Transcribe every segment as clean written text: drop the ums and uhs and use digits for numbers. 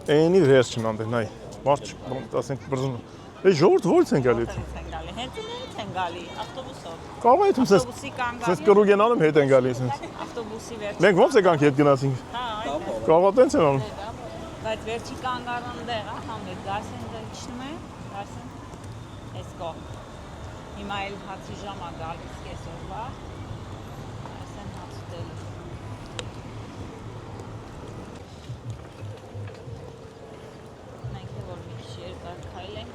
Էնի վերջն անդեն, այ, մարդ ասենք բրզում։ Է ժողովուրդ ո՞րից են գալի։ Հետներից են գալի, ավտոբուսով։ Կարող է թվում Ավտոբուսի կանգ սենց կրուգ են անում հետ են գալի սենց։ Ավտոբուսի վերջի։ Մենք ոնց եկանք հետ գնացինք։ Հա, այդ է։ Կարող է տենց են անում։ Բայց վերջի կանգ առան դեղ, համեր, դասեն դեր իջնում է, դասեն, ես գո։ Հիմա էլ հացի ժամ է գալիս կեսօրվա, դասեն հաց ուտելու։ Մենք է որ մի քիչ երկար քայլենք։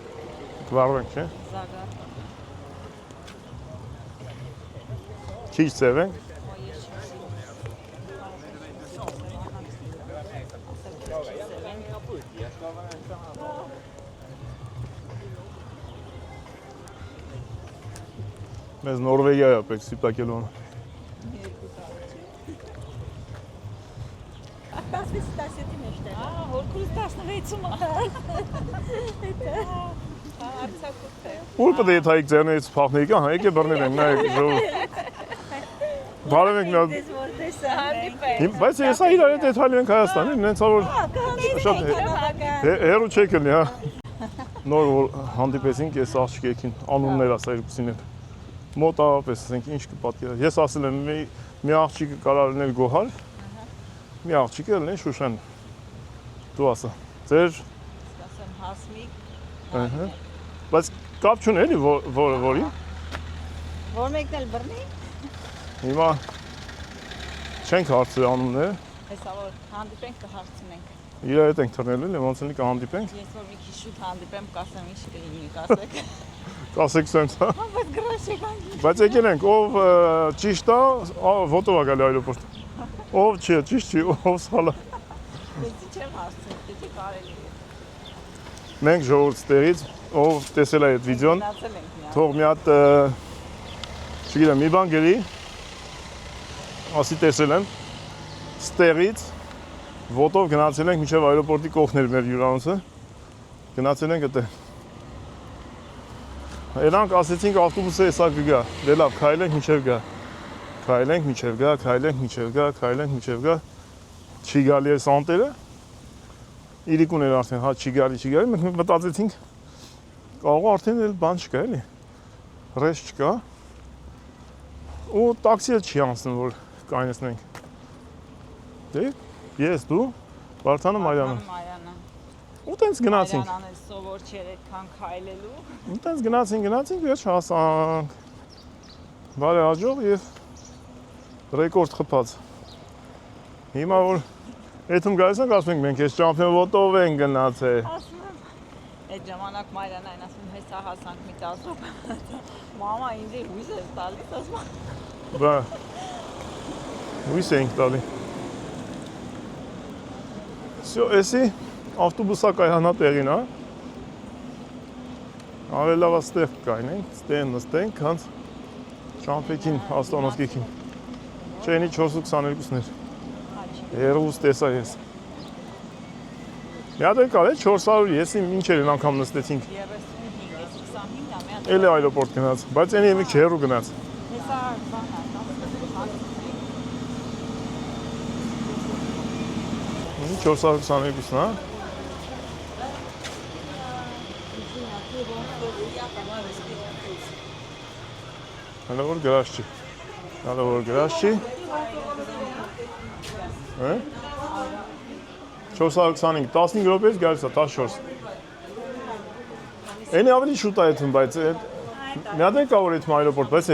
Կվարվենք, չէ։ Զագար։ Քիչ ծևենք։ Մեզ Նորվեգիա է պետք սիպտակելու։ Ասես 17-ի մեջտեղ։ Հորքուց 16-ում է։ Արցախուց է։ Ուր պետք է թայիկ ձերներից փախնեիք, հա, եկե բռնել ենք, նայեք ժողովուրդ։ Բարև եք նա։ Դες որտես է։ Բայց ես այր այդ դետալի ենք Հայաստանի, նենց որ շատ հերո չեք լինի, հա։ Նոր հանդիպեցինք ես աղջիկին, անուններ ասա երկուսին էլ։ Մոտավորապես ասենք ինչ կպատկեր։ Ես ասել եմ մի աղջիկը կարող լինել Գոհար, մի աղջիկը լինել Շուշան։ Դու ասա։ Ձեր ասեմ Հասմիկ։ ըհը։ Բայց կապ չունի էլի որի։ Որ մեկն էլ բռնի։ Հիմա չենք հարցրել անունները։ Հեսա որ հանդիպենք կհարցնենք։ Իրար հետ ենք թռնել էլի, ոնց լինի կհանդիպենք։ Ես որ մի քիչ շուտ հանդիպեմ, կասեմ ինչ կլինի, կասեք։ Կասեք սենց, հա։ Բայց գրոշ եկանք։ Բայց եկել ենք, ով ճիշտ է, ոտով է գալի այլոպորտ։ Ով չի, ճիշտ չի, ով սալը։ Դեցի չեմ հասցել, դեպի կարելի է։ Մենք ժողովուրդ ստեղից, ով տեսել է այդ վիդեոն, Գնացել ենք միա։ թող մի հատ, չգիտեմ, մի բան գերի, ասի տեսել եմ, ստեղից, ոտով գնացել ենք մինչև այլոպորտի կողքներ մեր հյուրանոցը, գնացել ենք այդտեղ։ Երանք ասեցինք ավտոբուսը հեսա կգա, դե լավ, քայլենք մինչև գա, քայլենք մինչև գա, քայլենք մինչև գա, քայլենք մինչև գա, չի գալի այս անտերը, իրիկուն էր արդեն, հա չի գալի, մենք մտածեցինք, կարող արդեն էլ բան չկա էլի, ռես չկա, ու տաքսի էլ չի անցնում, որ կայնեցնենք, դե, ես, դու, Վարդանը Մարյանը, ու տենց գնացինք, Մարյանան էլ սովոր չէր այդքան քայլելու։ ու տենց գնացինք, վերջ հասանք, բարի հաջող և ռեկորդ խփած, հիմա որ Էթում գալիս ենք, ասում ենք, մենք ես ճամփիոն ոտով ենք գնացել։ Ասում եմ, այդ ժամանակ Մարյանն այն ասում, հեսա հասանք մի 10 րոպե։ Մամա ինձ հույս էր տալիս, ասում։ Բա, հույս էինք տալի։ Всё, էսի ավտոբուսա կայանա տեղին, հա։ Ավելի լավ աստեղ կայնենք, ստեղ նստենք, հանց ճամփեքին, աստանոսկեքին։ Չենի 4:22-ն էր։ Երուս տեսա ես։ Մի հատ էլ կար է 400, ես ինչ էր անգամ նստեցինք։ 35, ես 25-ը, մի հատ։ Էլի այլոպորտ գնաց, բայց ենի մի քիչ հեռու գնաց։ Հեսա բան է, 422-ն, հա։ Հələ որ գրաշ չի։ Հələ որ գրաշ չի։ Հա։ 425, 15 րոպեից գալիս է 14։ Էնի ավելի շուտ է այդում, բայց մի հատ կա որ այդում այլոպորտ, բայց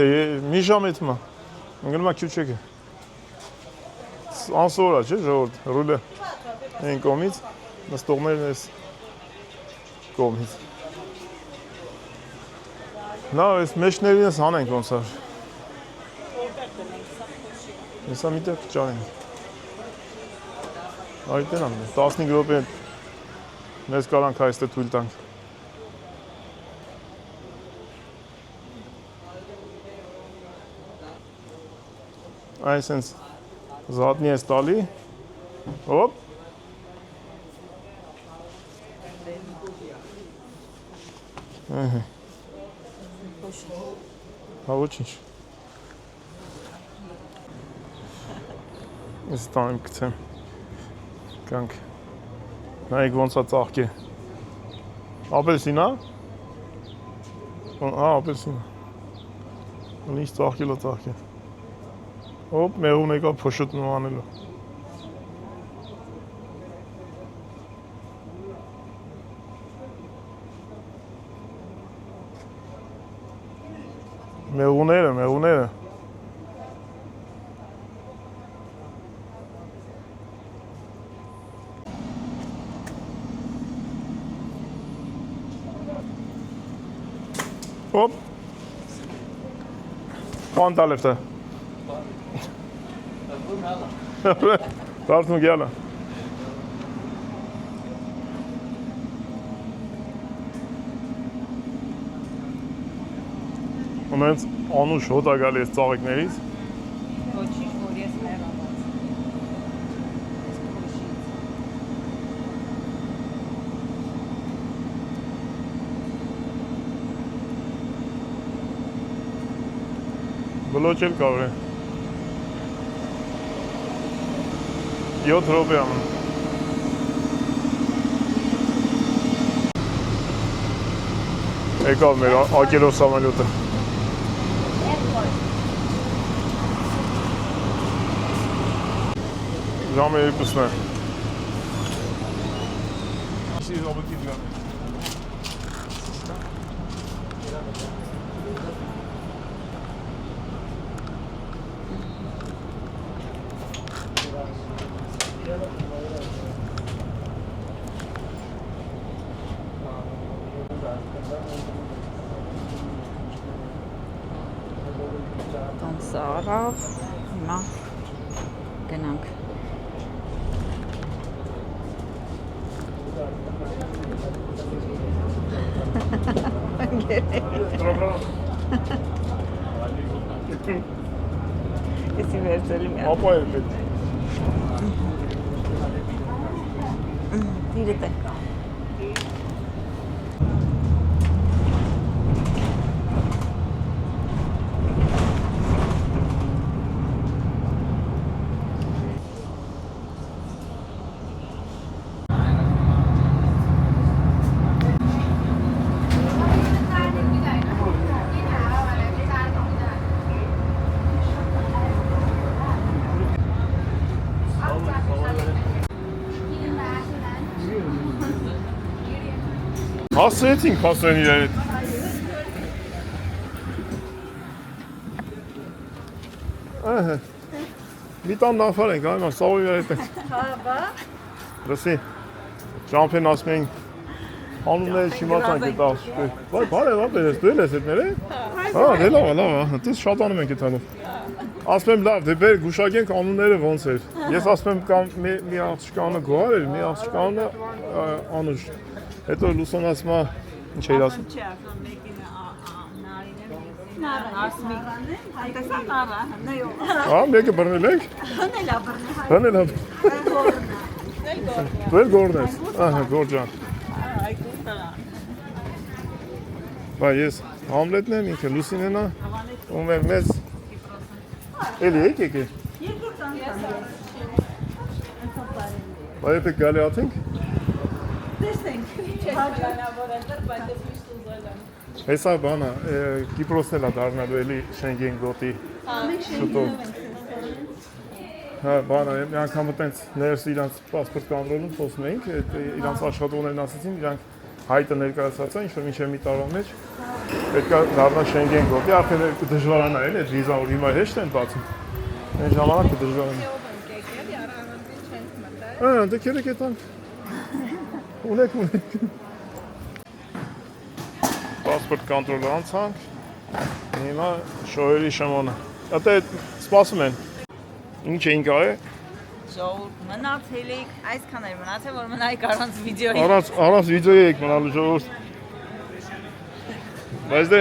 մի ժամ այդում է։ Ընկնում է քիչ չեկը։ Անսովոր է, չէ, ժողովուրդ, ռուլը այն կողմից, նստողներն այս կողմից։ Լավ, այս մեջներինս հանենք ոնց է։ Հեսա միտեղ կճանենք։ Այդտեն ամ, 15 րոպե մեզ կարանք այստե թույլ տանք։ Այն սենց զատնի ես տալի, հոպ, հա ոչինչ, ես տանեմ կցեմ, կանք, Նայեք ոնց է ծաղկի։ Ապելսին է։ Ապելսին։ Ունի ծաղկի։ Հոպ, մեղուն եկա փոշոտն ու անելու։ Մեղուները։ Hop. Quanto lefte? Laat me gerne. Moment, անուշ հոտ է գալի այս ծաղիկներից։ Ոչինչ, որ ես մեռանած։ Այս փոշից։ Բլոճել կավր է։ 7 րոպե անում։ Եկավ մեր ակերով սամալյոտը։ Ժամը 2-ն է։ Իսկ ռոբոտի դրան։ Տանցը արավ, հիմա գնանք։ Եսի վերցել եմ։ Ապա է պետք։ Դիրետ է։ Հասցրեցինք հասցրեն իրար հետ։ Մի տան նավար ենք, այմա, սաղով իրար հետ ենք։ Լսի, ճամփեն ասում ենք, անունները չիմացանք էտ ասում։ Բարև ապեր ես, դու ես հետներ է։ Դե լավ, դες շատ անում ենք էտանով։ Ասում եմ լավ, դե բեր գուշակենք անունները ոնց էր։ Ես ասում եմ կամ մի աղջկանը գոհար էր, մի աղջկանը անուշ։ Հետո Լուսոն ասում է, ինչ էր ասում։ Չէ, ասում մեկին նարին Մեկը բռնել եք։ Հնել է։ Դու էլ գորն ես։ Գորջան։ Բա ես Համլետն եմ, ինքը Լուսինեն է, ու մեզ էլի եք եկե։ Բա եթե գալի ատենք։ Հեսա բանա, Կիպրոսն էլ է դառնալու էլի Շենգեն գոտի շուտով։ Բանա, մի անգամ տենց ներս իրանց պասպորտ կանտրոլում խոսում էինք, իրանց աշխատողներն ասեցին, իրանք հայտը ներկայացացան, ինչ-որ մինչև մի տարվա մեջ պետք է դառնա Շենգեն գոտի, արդեն դժվարանա էլ այդ վիզա, որ հիմա հեշտ են բացում, այն ժամանակ դժվարանա։ Դե կերեք էտանք, ունեք։ Պասպորտ կանտրոլը անցանք, հիմա շոյերի շմոնը։ Ատե սպասում են, ինչ էին կարե։ Ժողովուրդ մնացել եք, այսքան էր մնացել, որ մնայիք առանց վիդեոյի։ Առանց վիդեոյի եք մնալու ժողովուրդ։ Բայց դե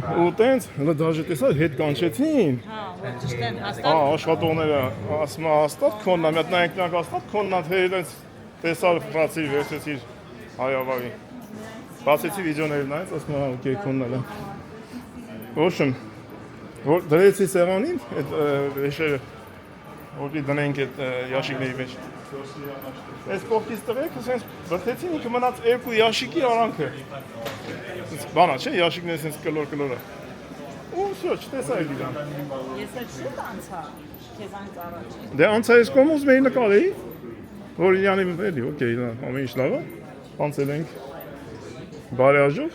ու տենց, հələ դաժե տեսա հետ կանչեցին։ Որ ճիշտ են հաստատ։ Աշխատողները ասում է հաստատ քոննա, մի հատ նայենք հաստատ քոննա, թե իրենց տեսա բացի վերցեցիր հայավարի։ Բացեցի վիդեոները նայեց, ասում է օքեյ քոննա լա։ Ոչմ, որ դրեցի սեղանին այդ վեշերը, որի դնենք այդ յաշիկների մեջ։ Այս կողքից տղեկը սենց բրդեցին ինքը մնաց երկու յաշիկի արանքը։ Բանա չէ, յաշիկն է սենց կլոր-կլորը։ Ու всё, չտեսա էլ իրան։ Ես էլ շուտ անցա, քեզանից առաջ։ Դե անցա ես կողմուց մեի նկարեի, որ իրանի էլի, օքեյ, ամեն ինչ լավ է։ Անցել ենք բարեաժով։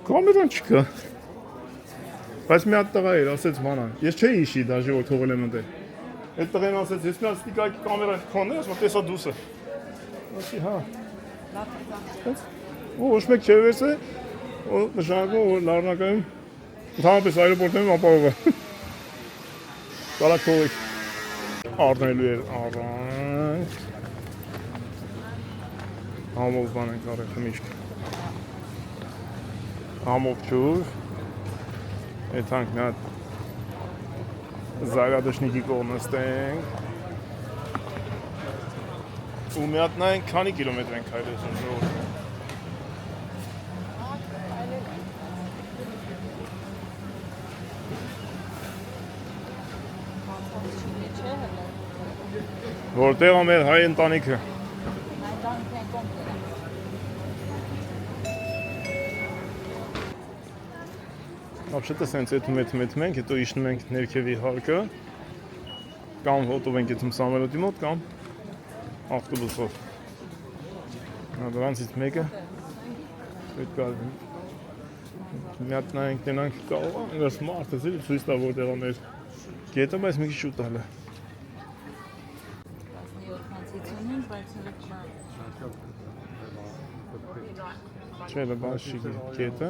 Կամերան չկա։ Բայց մի հատ տղա էր, ասեց մանա, ես չէի հիշի դաժե որ թողել եմ ընդ։ Այդ տղեն ասեց, ես մի հատ ստիկայքի կամերա քոնն է, ասում տեսա դուսը։ Ասի, հա։ Ու ոչ մեկ չերվես է, ու նշանակում որ լարնակայում ընդհանրապես այրոպորտներում ապահով է։ Կարակ թողեք։ Առնելու էր առանք։ Համով բան ենք արել խմիչք։ Համով ջուր։ Այդ հանք մի հատ զայրադաշնիկի կողմ նստենք։ Ու մի հատ նայենք քանի կիլոմետր ենք քայլեցին ժողովուրդ։ Որտեղ է մեր հայ ընտանիքը։ Вообще-то սենց էթում ենք, հետո իջնում ենք ներքևի հարկը, կամ հոտով ենք եթում Սամվելոտի մոտ, կամ ավտոբուսով։ Դրանցից մեկը պետք է մի հատ նայենք տենանք կարող է, ինձ մարդը զիլ ցույց տա որտեղ է մեր գետը, բայց մի քիչ շուտ է հələ։ 17-55, բայց Չէ, դա բաշի գետը։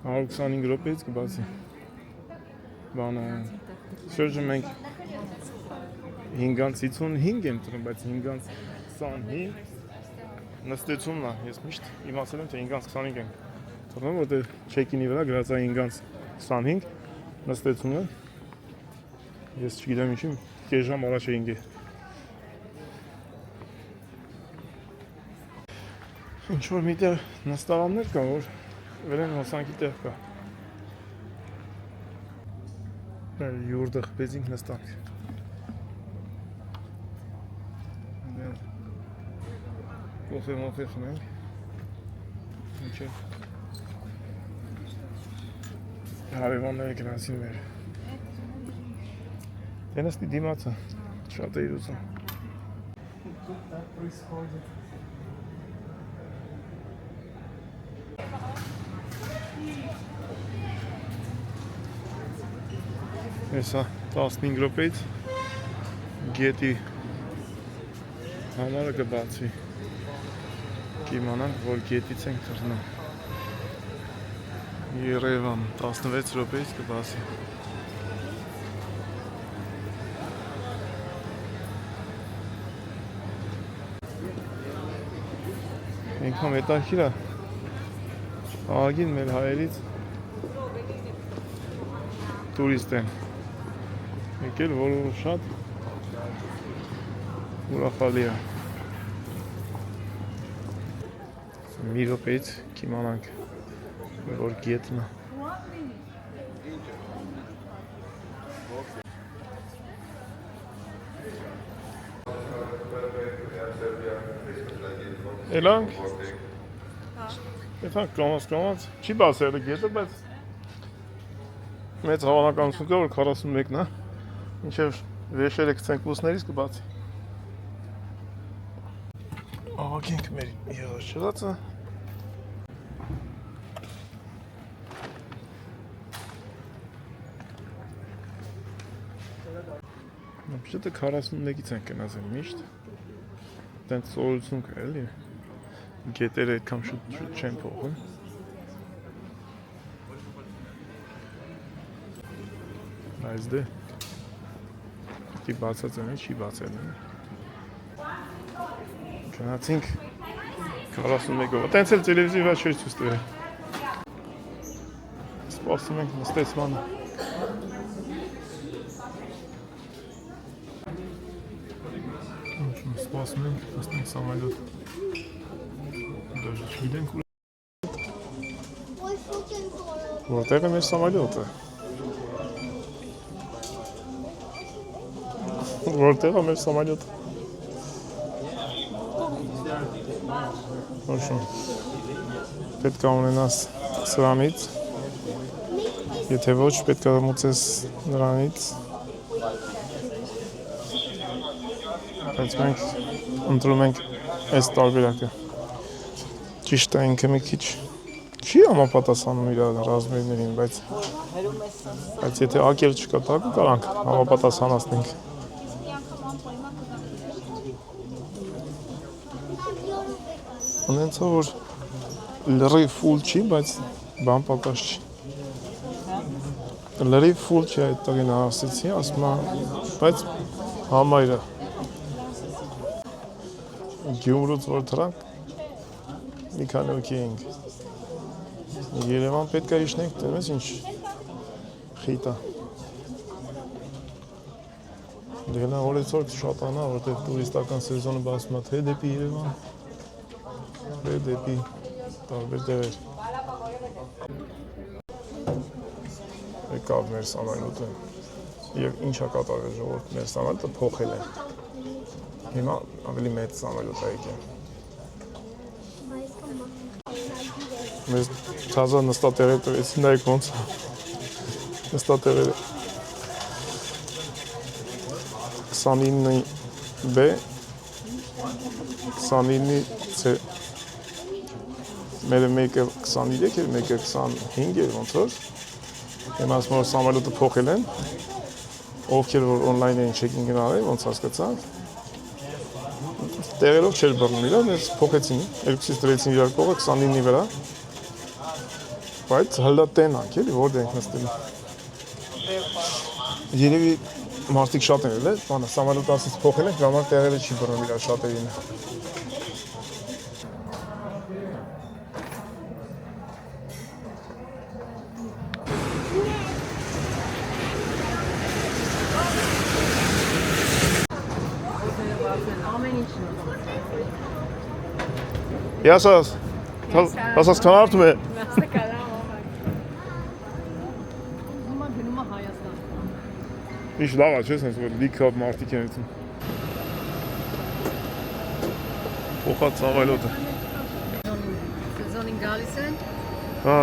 Արու 25 րոպեից կբացի։ Բանը շրջը մենք 5:55 եմ տրում, բայց 5:25 նստեցումն է, ես միշտ իմացել եմ, թե 5:25 ենք տրում, որտեղ չեքինի վրա գրած է 5:25 նստեցումը։ Ես չգիտեմ ինչի, կես ժամ առաջ էինք։ Ինչ-որ միտեղ նստարաններ կա, որ վերեն հոսանքի տեղ կա։ Յուրդը խպեցինք նստանք։ Կոֆե խնենք։ Ինչե։ Հարևանները գնացին մեր։ Տենստի դիմացը, շատ է իրուսը։ Հեսա 15 րոպեից գետի համարը կբացի։ Կիմանանք, որ գետից ենք թռնում։ Երևան 16 րոպեից կբացի։ Ինքան հետաքրքիր է։ Ահագին մեր հայերից տուրիստ են եկել, որը շատ ուրախալի է։ Մի րոպեից կիմանանք, որ գետն է։ Էլանք։ Եթանք կլոմած, չի բասել է գետը, բայց մեծ հավանականություն կա, որ 41-ն է, մինչև վերջերը կցենք ուսներից կբացի։ Ահագենք մեր եղած չեղածը։ Вообще-то 41-ից ենք գնացել միշտ։ Տենց սովորություն կա էլի։ Գետերը այդքան շուտ չեն փոխում։ Այս դե դի բացած են, չի բացել են։ Գնացինք 41-ով։ Տենց էլ տելևիզիոն վրա չէր ցույց տվել։ Սպասում ենք նստեցմանը։ Սպասում ենք, նստենք Սամվելոտ։ Դաժե չգիտենք ուր։ Որտեղ է մեր սամալյոտը։ Որտեղ է մեր սամալյոտը։ Ոչմ։ Պետք է ունենաս սրանից։ Եթե ոչ, պետք է մուծես նրանից։ Բայց մենք ընտրում ենք այս տարբերակը։ Ճիշտ է ինքը մի քիչ չի համապատասխանում իր ռազմերներին, բայց եթե ակել չկա տակը կարանք համապատասխանացնենք։ Ունենցա որ լրիվ ֆուլ չի, բայց բան պակաս չի։ Լրիվ ֆուլ չի այդ տղին ասեցի, ասում է, բայց համայրը Գյումրուց որ թրանք մի քանի հոգի էինք։ Երևան պետք է իշնենք, դեմ ես ինչ խիտ է։ Դելա օրեցօր կշատանա, որտեղ տուրիստական սեզոնը բացում է թե դեպի Երևան, թե դեպի տարբեր տեղեր։ Եկավ մեր սամալյոտը և ինչ է կատարվել ժողովուրդ, մեր սամալյոտը փոխել է։ Հիմա ավելի մեծ սամալյոտ է եկել։ Մեզ թազա նստատեղեր տվեցին, նայեք ոնց նստատեղերը 29B 29C մերը մեկը 23 էր, մեկը 25 էր ոնց որ Եմ ասում որ սամալյոտը փոխել են ովքեր որ օնլայն էին չեքին գնալի, ոնց հասկացա տեղերով չէր բռնում իրար, մեզ փոխեցին, երկուսից դրեցին իրար կողը 29-ի վրա բայց հլատեն անք էլի, որդ ենք նստել Երևի մարդիկ շատ են էլ է, սամալյոտ ասից փոխել ենք, համար տեղերը չի բռնում իրար շատերին Γεια σας. Θα σας ξανάρθουμε. Να είστε καλά, μάμα. Ինչ լավ է, չես որ լիքը մարդիկ են այդում։ Փոխած սամալյոտը։ Սեզոնին գալիս են։ Հա։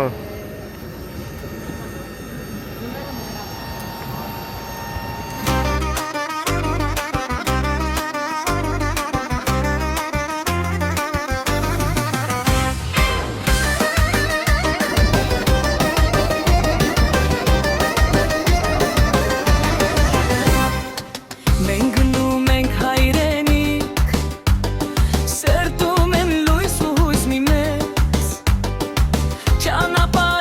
Ճանապարհ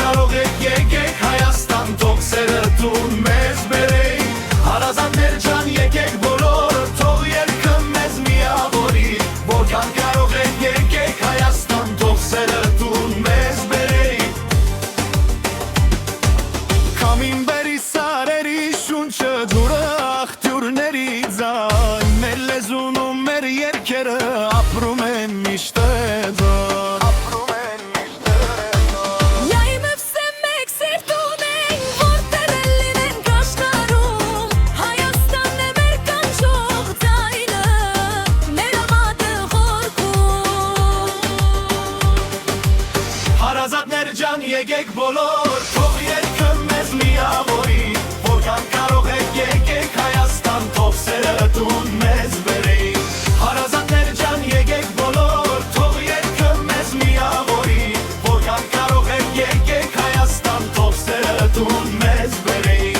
կարող եք եկեք Հայաստան տոքսերը տուն մեզ բերեի Հարազատներ ջան եկեք բոլոր թող երկը մեզ միավորի Որքան կարող եք եկեք Հայաստան տոքսերը տուն մեզ բերեի Քամին բերի սարերի շունչը դուրը աղթյուրների ձայն Մեր լեզուն ու մեր երկերը ապրում են միշտ էդան Հարազատներ ջան եկեք բոլոր թող երկը մեզ միավորի Որքան կարող եք եկեք Հայաստան տոքսերը տուն մեզ բերեի Հարազատներ ջան եկեք բոլոր թող երկը մեզ միավորի Որքան կարող եք եկեք Հայաստան տոքսերը տուն մեզ բերեի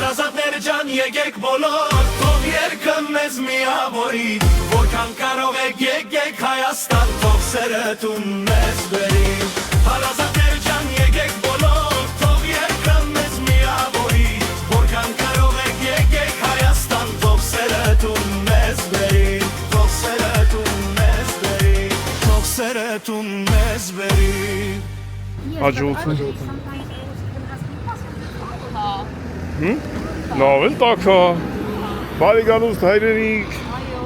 Հարազատներ ջան եկեք բոլոր թող երկը մեզ միավորի Որքան կարող եք եկեք Հայաստան տոքսերը տուն մեզ բերի Հարազատներ ջան եկեք բոլոր թող երկը մեզ միավորի Որքան կարող եք եկեք Հայաստան տոքսերը տուն մեզ բերի Տոքսերը տուն մեզ բերի Տոքսերը տուն մեզ բերի Հաջողություն։ Հա։ Լավ էլ տակա։ Բարի գալուստ հայրենիք։ Այո։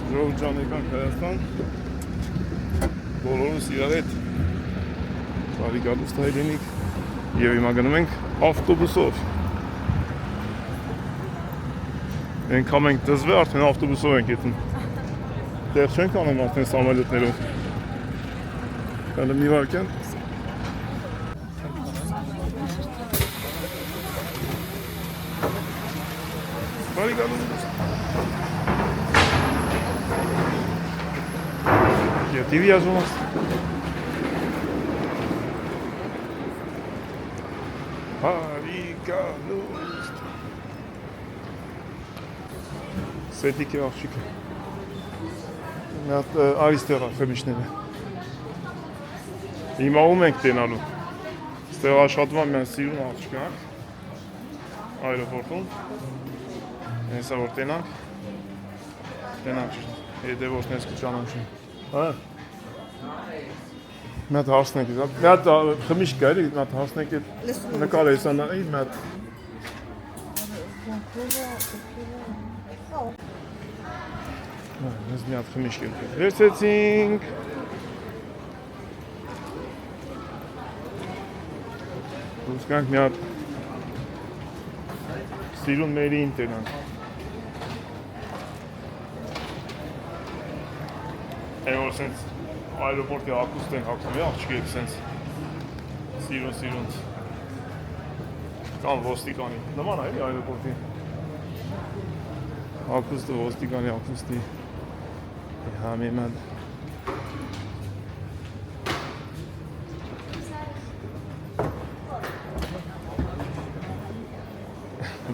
Ժողովուրդ ջան եկանք Հայաստան։ Բոլորս իրար հետ։ Բարի գալուստ հայրենիք։ Եվ հիմա գնում ենք ավտոբուսով։ Ենքամ ենք դզվե, արդեն ավտոբուսով ենք եթում։ Դեղ չենք անում արդեն սամալյոտներով։ Կանը մի վարկյան։ Բարի գալուստ։ Եվ տիվի ազում աստ։ Բարի գալուստ։ Սետիկ է աղջիկը։ Մի հատ արիստեղա խմիշները։ Հիմա ում ենք տենալու։ Ստեղ աշխատում եմ mən սիրուն աղջկանք։ Այրոպորտում։ Հեսա որ տենանք, հետևորդ նես կճանանչում, հա, մի հատ հարսնեք է, մի հատ խմիշ կա էլի, մի հատ հարսնեք է, նկար է հեսա նայի, մի հատ, նես մի հատ խմիշ կել կել, վերցեցինք, ուսկանք մի հատ սիրուն մերին տենանք, Որ սենց այրոպորտի ակուստ են հակում է աղջկեք սենց սիրուն կան ոստիկանի նման է այրոպորտի ակուստը ոստիկանի ակուստի համեմատ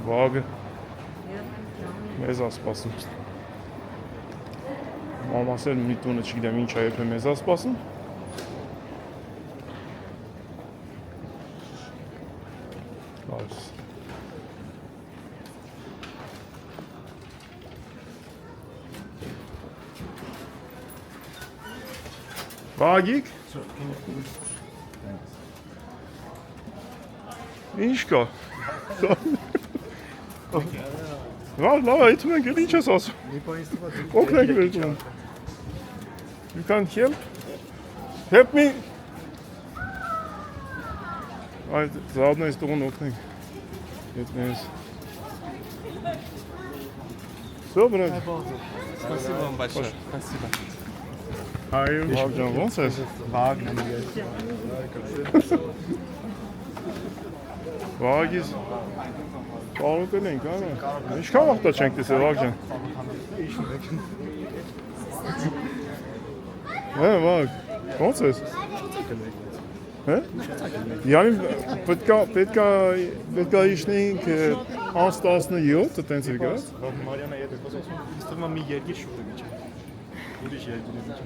բագը մեզ ասպասում Մամասել մի տունը չգիտեմ ինչ է եփե մեզ ասպասում Լավս Բագիկ Ինչ կա Լավ, այդում ենք, էլ ինչ ես ասում Օգնենք վերջում You can't help? Help me! Այդ զարդն այս տողն օգնենք Հետ մեզ Всё, брат Спасибо вам большое. Спасибо. Հայր Բաղջան, ոնց ես? Բաղ, Վագից կարոտել ենք, այո։ Ինչքան վաղտա չենք տեսել, Վագ ջան։ Վագ, ո՞նց ես։ Հե՞։ Յանի պետքա իշնեինք անց 17-ը տենց էր գած։ Մարիանա եթե խոսում, իստվում մի երկիր շուտ է միջը։ Ուրիշ երկիր է միջը։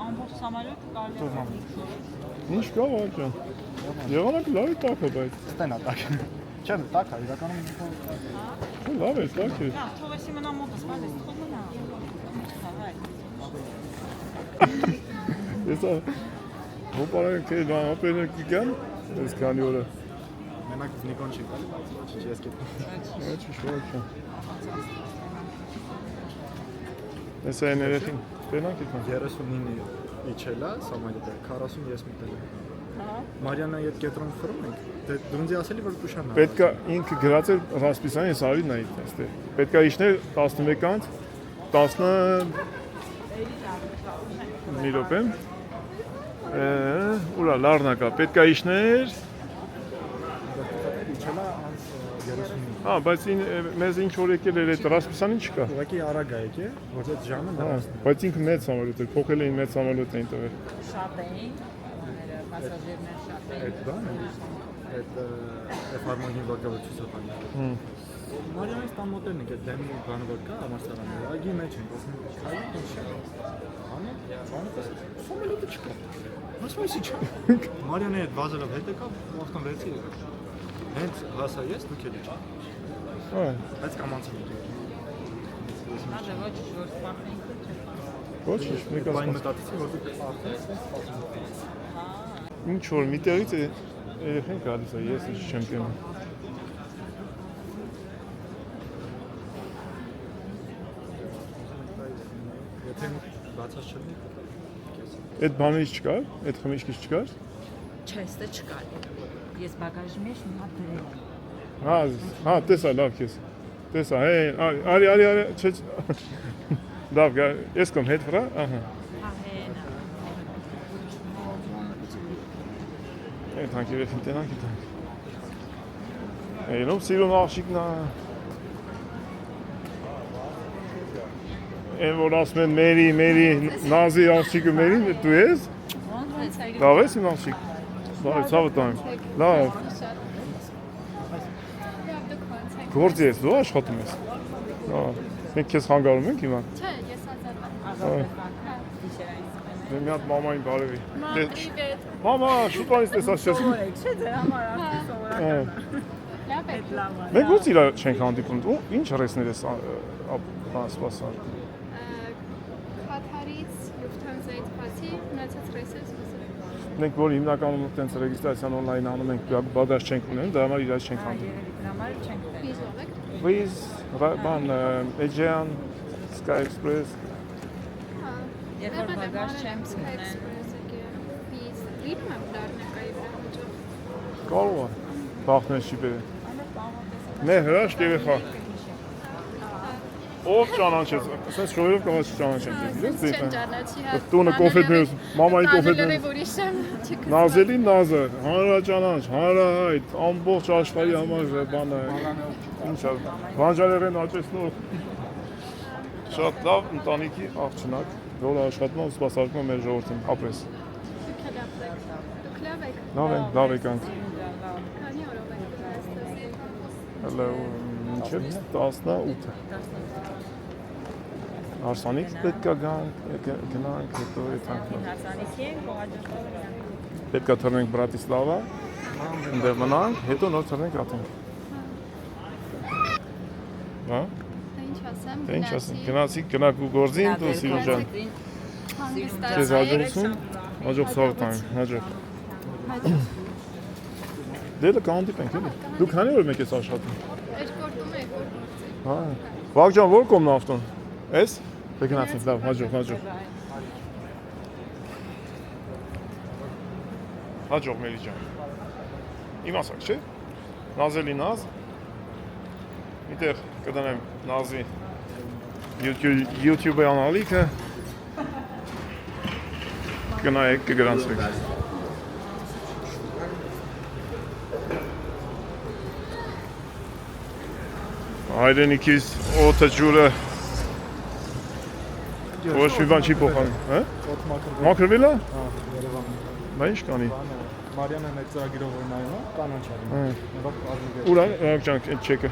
Ամբողջ համալյոթը կարելի է։ Ինչ կա, Վագ ջան։ Եղանակը լավ է տաք է, բայց։ Ստենա տակ։ Չեմ տակ է, իրականում Լավ է, տաք է։ Նա թողեսի մնա մոտս, բայց թող մնա։ Եսա հոպարակ է բան ապերներ կգան, այս քանի օրը։ մենակ Նիկոն չի գալի, բայց չի ես կետ։ Չի շոյա։ Եսա են երեխին, բենանք եկան։ 39-ի իջելա, Սամայլը 40 ես մտել եմ։ Մարիանայի հետ կետրոն խրում ենք, դե դրունձի ասելի որ կուշանա։ Պետքա ինքը գրած էր Ռասպիսյանի ես արի նայ այստեղ։ Պետքա իշներ 11-ից 10 մի րոպե։ Ուրա լառնակա, պետքա իշներ։ Իջելա անց 39-ի։ Հա, բայց մեզ ինչ որ եկել էր այդ Ռասպիսյանին չկա։ Ուղղակի արագ է եկել, որ այդ ժամը Հա, լավ։ բայց ինքը մեծ համալուտ էր, փոխել էին մեծ համալուտ էին տվել։ Շատ էին, պասաժիրներ շատ էին։ Այդ բանը, այդ εφարմոգին որկավը ցույց տալի։ Մարիանից տան մոտերն ենք, այդ դեմի բանը որ կա, ամասարանը, այգի մեջ ենք, ասում ենք, քայլ ինչ է։ Անը, բանը տես, սոմելուտը չկա։ Ասում ես ինչ։ Մարիանի այդ վազելով հետ եկավ, ուղղակի վերցի եկավ։ Հենց հասա ես, դուք եք։ Հա, Բայց կամանցի եք։ Նա դե ոչ որ սպարտենք չէ։ ոչ, մեկը Բայն մտածեցի, որ դուք արդեն ինչ որ միտեղից երեխեն գալիս է, ես ինչ չեմ կենում։ եթե բացած չլինի, Այդ բանից չկար, այդ խմիչքից չկար։ Չէ, ստե չկար։ Ես բագաժի մեջ մի հատ դրել եմ։ Հա, տեսա լավ քեզ։ Տեսա, հե, արի, չէ։ Լավ, գա, ես կոմ հետ վրա, ահա։ Հա, հենա։ Այդ հանք երեխին տենանք իրանք։ Այնով սիրուն աղջիկն է։ Այն որ ասում են Մերի, Նազի աղջիկը Մերին, դու ես։ Լավ ես իմ աղջիկ։ Լավ, ցավը տանք։ Լավ, գործ ես, դու աշխատում ես։ Լավ, մենք քեզ խանգարում ենք հիմա։ Չէ, ես ազատ եմ։ Դե մի հատ մամային բարևի։ Պրիվետ։ Մամա, շուտանից տեսած չես։ Չէ, ձեր համար արդեն սովորական։ Լավ է։ Լավ է։ Մենք ո՞նց իրար չենք հանդիպում։ Ու ինչ ռեսներ ես սպասար։ Քաթարից Lufthansa-ից բացի մնացած ռեյսեր սպասել եմ։ Մենք որ հիմնականում այդպես ռեգիստրացիան օնլայն անում ենք, բադաշ չենք ունենում, դա համար իրար չենք հանդիպում։ Երևի դրա համար չենք տեղ։ Վիզով եք։ Viz, բան, Aegean, Sky Express, Հա։ Երբ որ բագաժ չեմ ցնեն։ Վիզ։ Լինում եմ լարնակայի վրա հաճախ։ կարող է, բախներ չի բերել։ Մեր հրաշք երեխա։ Ով ճանաչեց, ասես շոյերով կամաց ճանաչենք, Չեմ ես ճանաչի, հա։ տունը կոնֆետներս, մամայի կոնֆետներս, ուրիշ եմ, չկսեմ։ Նազելի Նազը, հանրաճանաչ, հանրահայտ, ամբողջ աշխարհի համար բանը, ինչ է, վանջարերեն աճեցնող, շատ լավ ընտանիքի աղջնակ, որ աշխատում ու սպասարկում է մեր ժողովրդին, ապրես։ Դուք լավ եք։ Լավ եկանք, Քանի օրով եք այստեղ։ մինչև 18-ը։ Արսանից պետք է գնանք, հետո եթանք։ Հարսանիքի ենք, հաջորդող Պետք է թռնենք Բրատիսլավա, ընդեղ մնանք, հետո նոր թռնենք Աթենք։ Հա? Ինչ ասեմ, Թե ինչ ասեմ, գնացիք ու գործին, դու սիրուն ջան։ Քեզ հաջողություն, հաջող սաղ տանք, հաջող։ Դելը կհանդիպենք էլի։ Դուք քանի օր մեկ ես աշխատում։ Երկորդում եք, գործի։ Հա։ Վագ ջան, ո՞ր կողմն է ավտոն։ Էս։ Դե գնացինք, լավ, հաջող։ Հաջող Մերի ջան։ Իմ ասակ, չէ՞։ Նազելի Նազ։ Միտեղ կդնեմ Նազի YouTube-ի անալիքը։ Գնայեք, կգրանցվեք։ Հայրենիքիս օդը ջուրը ոչ մի բան չի փոխանում, հա? Ոտ մաքրվել։ Մաքրվել է։ Հա, Երևանում։ Բա ինչ կանի։ Մարիանը մեծ ծրագիրով որ նայում է, կանանչ արում։ Նոր ազգի։ Ուր է, ջանք, այդ չեկը։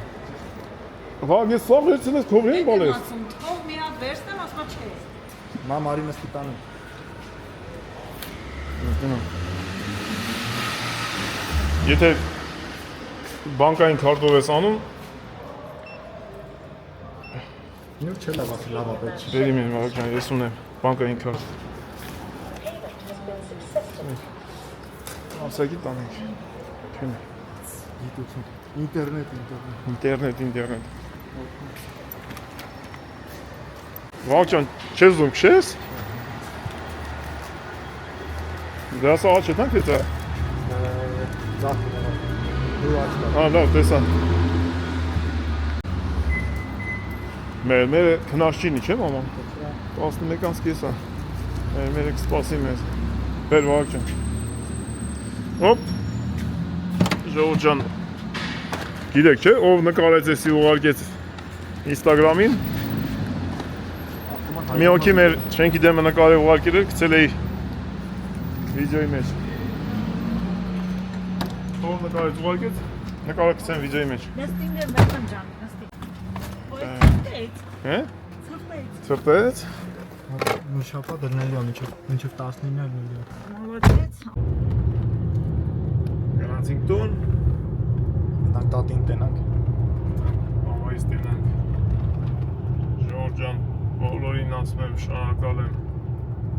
Վաղ ես սա վերցնես քովրին բալես։ Թող մի հատ վերցնեմ, ասма չէ։ Մա Մարինը ստիտանում։ Եթե բանկային քարտով ես անում, Նույն չէ լավ, լավ է պետք։ բերի մեն վաղ ես ունեմ բանկային քարտ։ Ասակի տանենք։ Քին։ Գիտություն։ Ինտերնետ։ Ինտերնետ։ Վաղ չես զում քշես։ Դա սա աչեթանք է դա։ Զախ։ Դու աչքա։ Ահա լավ, տեսա։ Մեր քնաշինի չէ՞ մաման։ 11-ից կեսա։ Մեր կսպասի մեզ։ Բեր վաղ ջան։ Հոպ։ Ժողովուրդ ջան։ Գիտեք չէ, ով նկարեց էսի ուղարկեց Instagram-ին։ Մի օքի մեր շենքի դեմը նկարել ուղարկել էր, գցել էի վիդեոյի մեջ։ Ով նկարեց ուղարկեց, նկարը գցեմ վիդեոյի մեջ։ Նստին դեր մեկն ջան, նստի։ Հե? Ծրտեց։ Մի շաբաթ դրնելի է մինչև 19-ն է։ Մոլոդեց։ Գնացինք տուն, Տանք տատին տենանք։ ամայից տենանք։ Ժողովուրդ ջան, բոլորին ասում եմ, շնորհակալ եմ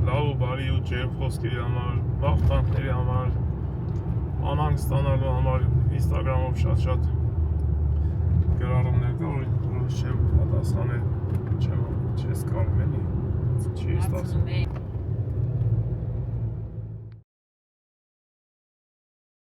լավ ու բարի ու ջերմ խոսքերի համար, մաղթանքների համար, անհանգ ստանալու համար, Instagram-ով շատ գրառումներ կա, որից չեմ պատասխանել, չես կարում էլի, չի ստացվում։